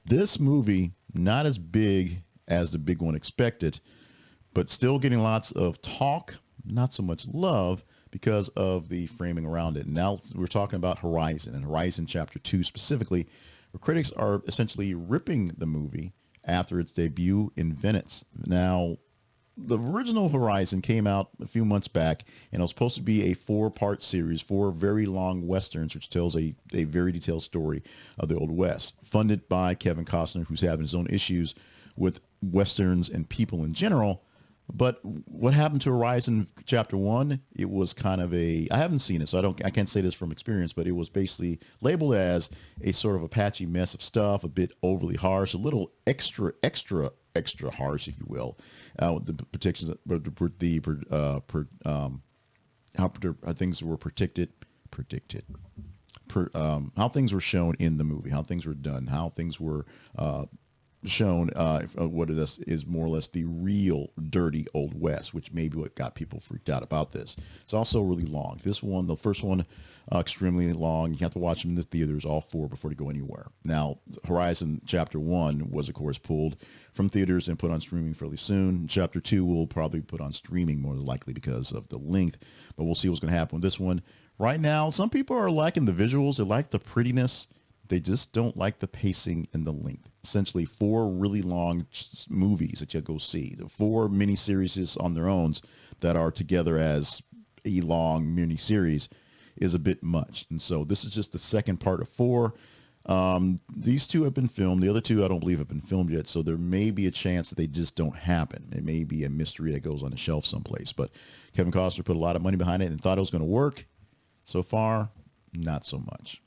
This movie, not as big as the big one expected, but still getting lots of talk, not so much love because of the framing around it. Now we're talking about Horizon, and Horizon Chapter 2 specifically, where critics are essentially ripping the movie after its debut in Venice. Now, the original Horizon came out a few months back, and it was supposed to be a 4-part series, 4 very long westerns, which tells a very detailed story of the Old West, funded by Kevin Costner, who's having his own issues with westerns and people in general. But what happened to Horizon Chapter 1, it was kind of I haven't seen it, so I can't say this from experience, but it was basically labeled as a sort of a patchy mess of stuff, a bit overly harsh, a little extra harsh, if you will. The predictions, how things were how things were shown in the movie, how things were done, how things were shown, what it is more or less the real dirty Old West, which may be what got people freaked out about this. It's also really long. This one, the first one, extremely long. You have to watch them in the theaters, all 4, before they go anywhere. Now, Horizon Chapter 1 was, of course, pulled from theaters and put on streaming fairly soon. Chapter 2 will probably put on streaming more than likely because of the length, but we'll see what's going to happen with this one. Right now, some people are liking the visuals. They like the prettiness. They just don't like the pacing and the length. Essentially 4 really long movies that you go see. The 4 miniseries on their own that are together as a long miniseries is a bit much. And so this is just the second part of 4. These 2 have been filmed. The other 2 I don't believe have been filmed yet. So there may be a chance that they just don't happen. It may be a mystery that goes on the shelf someplace. But Kevin Costner put a lot of money behind it and thought it was going to work. So far, not so much.